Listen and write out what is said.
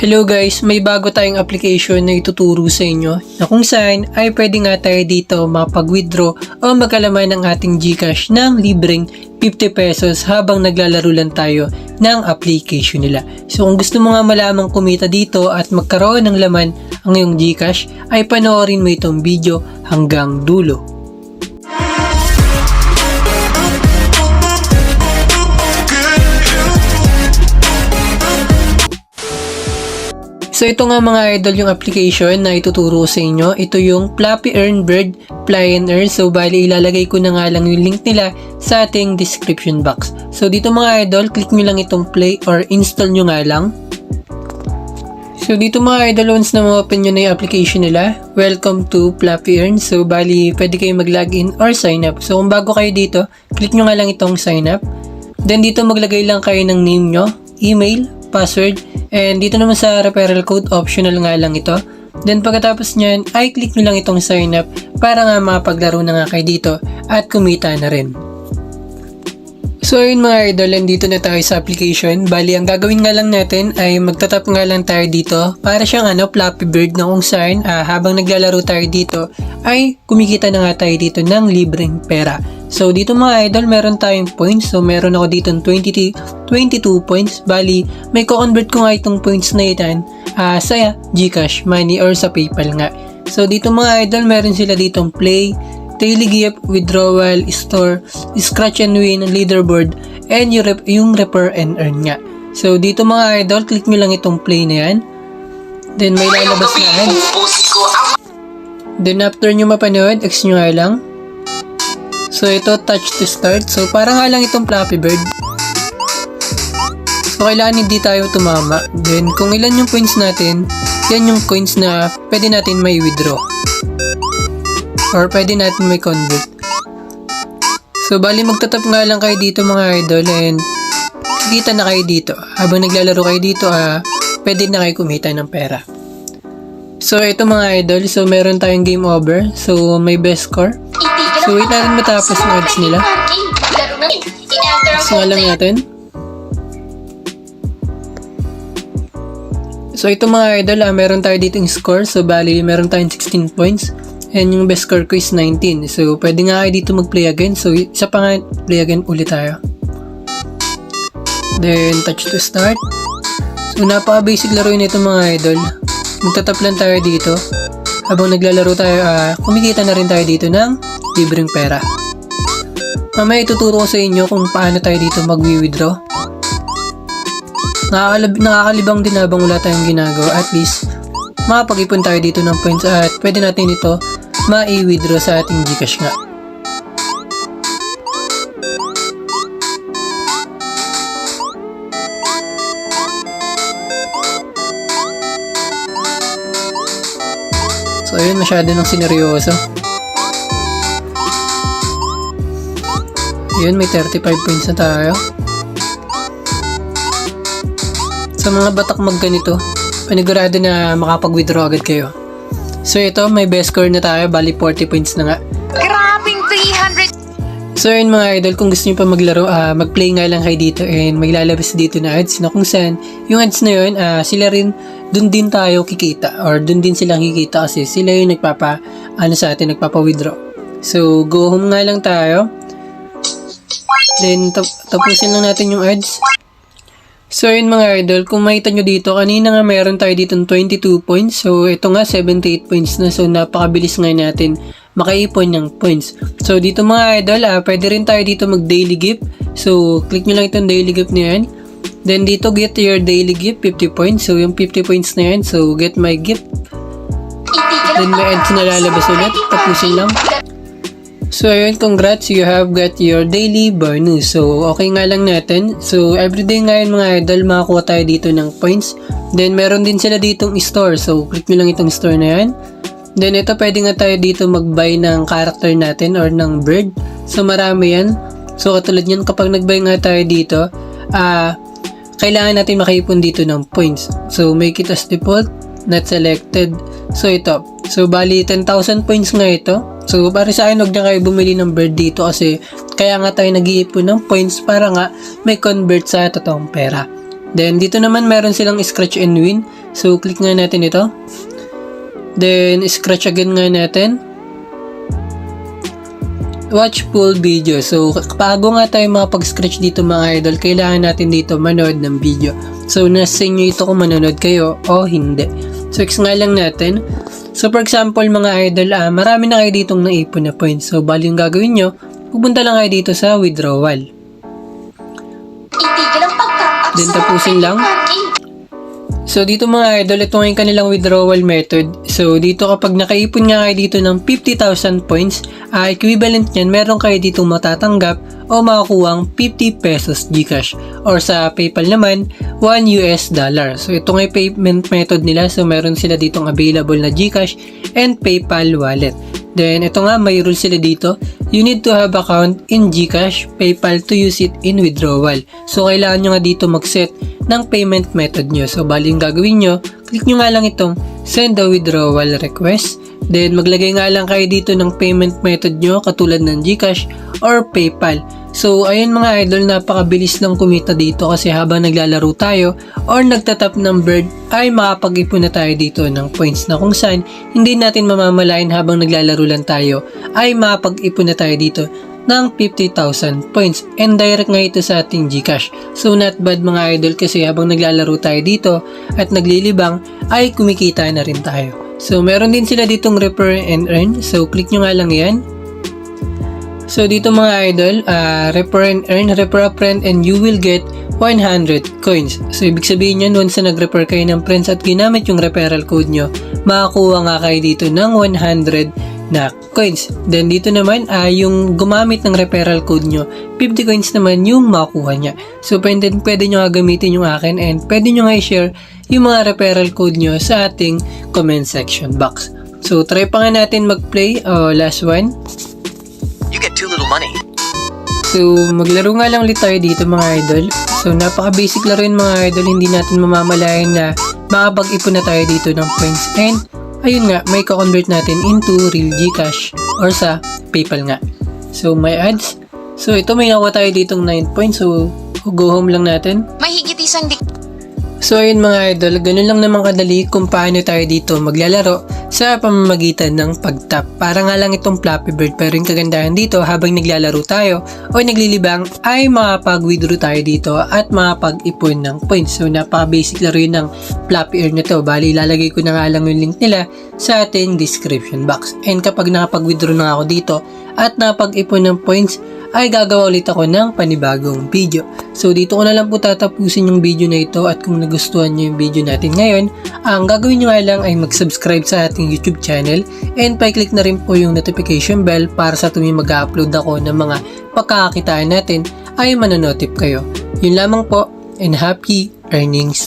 Hello guys, may bago tayong application na ituturo sa inyo na kung saan ay pwede nga tayo dito makapag-withdraw o magkalaman ng ating GCash ng libreng 50 pesos habang naglalaro lang tayo ng application nila. So kung gusto mo nga malamang kumita dito at magkaroon ng laman ang iyong GCash ay panoorin mo itong video hanggang dulo. So ito nga mga idol yung application na ituturo sa inyo. Ito yung Flappy Earn Bird Fly and Earn. So bali ilalagay ko na nga lang yung link nila sa ating description box. So dito mga idol, click nyo lang itong play or install nyo nga lang. So dito mga idol, once na ma-open nyo na yung application nila, welcome to Flappy Earn. So bali pwede kayo mag-login or sign up. So kung bago kayo dito, click nyo nga lang itong sign up. Then dito maglagay lang kayo ng name nyo, email, password, and dito naman sa referral code, optional nga lang ito. Then pagkatapos nyan, ay click nyo lang itong sign up para nga makapaglaro na nga kayo dito at kumita na rin. So ayun mga idol, dito na tayo sa application. Bali, ang gagawin nga lang natin ay magtatap nga lang tayo dito para siyang Flappy Bird na kung saan habang naglalaro tayo dito ay kumikita na nga tayo dito ng libreng pera. So dito mga idol, meron tayong points. So meron ako dito ng 22 points. Bali, may ko-convert ko nga itong points na yan sa GCash money or sa PayPal nga. So dito mga idol, meron sila ditong play, daily gift, withdrawal, store, scratch and win, leaderboard, and yung refer and earn nga. So dito mga idol, click nyo lang itong play na yan. Then may lalabas na ads. Then after nyo mapanood, X nyo nga lang. So ito, touch to start. So parang nga lang itong Flappy Bird. So kailangan hindi tayo tumama. Then kung ilan yung points natin, yan yung coins na pwede natin may withdraw. Or pwede natin may convert. So bali magtatap nga lang kayo dito mga idol and kikita na kayo dito. Habang naglalaro kayo dito, pwede na kayo kumita ng pera. So ito mga idol, so meron tayong game over. So may best score. So wait natin matapos yung ads nila. So alam natin. So ito mga idol, meron tayo dito yung score. So bali meron tayong 16 points. And yung best score ko is 19. So pwede nga kayo dito mag-play again. So isa pa nga, play again ulit tayo. Then touch to start. So napaka-basic laro nito mga idol. Magtatap lang tayo dito. Habang naglalaro tayo, kumikita na rin tayo dito ng libreng pera. Mamaya ituturo ko sa inyo kung paano tayo dito mag-withdraw. Nakakalibang din habang wala tayong ginagawa. At least, makapag-ipon tayo dito ng points at pwede natin ito ma-withdraw sa ating GCash nga. So ayun, masyado ng sineryoso. Ayun, may 35 points na tayo. Sa mga batak ganito, panigurado na makapag-withdraw agad kayo. So ito, may best score na tayo, bali 40 points na nga. Grabing 300! So yun mga idol, kung gusto nyo pa maglaro, mag-play nga lang kayo dito and may lalabas dito na ads na kung saan yung ads na yun, sila rin, dun din tayo kikita or dun din silang kikita kasi sila yung sa atin, nagpapa-withdraw. So go home nga lang tayo. Then tapusin lang natin yung ads. So yun mga idol, kung makita nyo dito, kanina nga mayroon tayo dito 22 points. So ito nga 78 points na. So napakabilis nga natin makaipon ng points. So dito mga idol, pwede rin tayo dito mag daily gift. So click nyo lang itong daily gift na yan. Then dito get your daily gift 50 points. So yung 50 points na yan, so get my gift. Then may ads na lalabas ulit, tapusin lang. So ayun, congrats, you have got your daily bonus. So okay nga lang natin. So everyday nga yun mga idol, makakuha tayo dito ng points. Then meron din sila ditong store. So click nyo lang itong store na yan. Then ito, pwede nga tayo dito mag-buy ng character natin or ng bird. So marami yan. So katulad yan, kapag nag-buy nga tayo dito, kailangan natin makaipon dito ng points. So make it as default, not selected. So ito, so bali 10,000 points nga ito. So para sa akin, huwag na kayo bumili ng bird dito kasi kaya nga tayo nag-iipon ng points para nga may convert sa totoong pera. Then dito naman meron silang scratch and win. So, click nga natin ito. Then, scratch again nga natin. Watch full video. So, bago nga tayo makapag-scratch dito mga idol, kailangan natin dito manood ng video. So, nasa inyo ito kung manonood kayo o hindi. So, X nga lang natin. So, for example mga idol, marami na kayo ditong naipon na points. So, bali yung gagawin nyo, pupunta lang kayo dito sa withdrawal. Itigil ang pagkakap Then, sa tapusin lang. So, dito mga idol, ito nga yung kanilang withdrawal method. So, dito kapag nakaipon nga kayo dito ng 50,000 points, equivalent nyan, meron kayo dito matatanggap o makakuhang 50 pesos Gcash. Or sa PayPal naman, $1 US. So, ito nga yung payment method nila. So, meron sila ditong available na Gcash and PayPal wallet. Then, ito nga, may rule sila dito. You need to have account in Gcash, PayPal to use it in withdrawal. So, kailangan nyo nga dito mag-set ng payment method nyo. So, bali yung gagawin nyo, click nyo nga lang itong send a withdrawal request. Then, maglagay nga lang kayo dito ng payment method nyo katulad ng Gcash or PayPal. So, ayun mga idol, napakabilis lang kumita dito kasi habang naglalaro tayo or nagtatap ng bird ay makapag-ipon na tayo dito ng points na kung saan hindi natin mamamalain habang naglalaro lang tayo ay makapag-ipon na tayo dito ng 50,000 points and direct nga ito sa ating Gcash. So, not bad mga idol kasi habang naglalaro tayo dito at naglilibang ay kumikita na rin tayo. So, meron din sila ditong refer and earn. So, click nyo nga lang yan. So, dito mga idol, refer and earn, refer a friend and you will get 100 coins. So, ibig sabihin yan, once na nag-refer kayo ng friends at ginamit yung referral code nyo, makakuha nga kayo dito ng 100 na coins. Then, dito naman, yung gumamit ng referral code nyo, 50 coins naman yung makuha niya. So, pwede nyo nga gamitin yung akin and pwede nyo nga i-share yung mga referral code nyo sa ating comment section box. So, try pa nga natin mag-play. Last one. You get too little money. So, maglaro nga lang ulit tayo dito mga idol. So, napaka-basic laro yun mga idol. Hindi natin mamamalayan na makapag-ipon na tayo dito ng points. And, ayun nga, may convert natin into real Gcash or sa PayPal nga. So, may ads. So, ito may nakuha tayo ditong 9 points. So, go home lang natin. Mahigit isang So, ayun mga idol, ganun lang naman kadali kung paano tayo dito maglalaro sa pamamagitan ng pag-tap. Para nga lang itong Flappy Bird, pero yung kagandahan dito habang naglalaro tayo o naglilibang ay makapag-withdraw tayo dito at makapag-ipon ng points. So, napaka-basic laro yun ng Flappy Earn na to. Bali, ilalagay ko na nga lang yung link nila sa ating description box. And kapag nakapag-withdraw na ako dito at nakapag-ipon ng points, ay gagawa ulit ako ng panibagong video. So, dito ko na lang po tatapusin yung video na ito at kung nagustuhan nyo yung video natin ngayon, ang gagawin nyo nga lang ay mag-subscribe sa ating YouTube channel and pa-click na rin po yung notification bell para sa tuwing mag-upload ako ng mga pagkakakitaan natin ay manonotip kayo. Yun lamang po and happy earnings!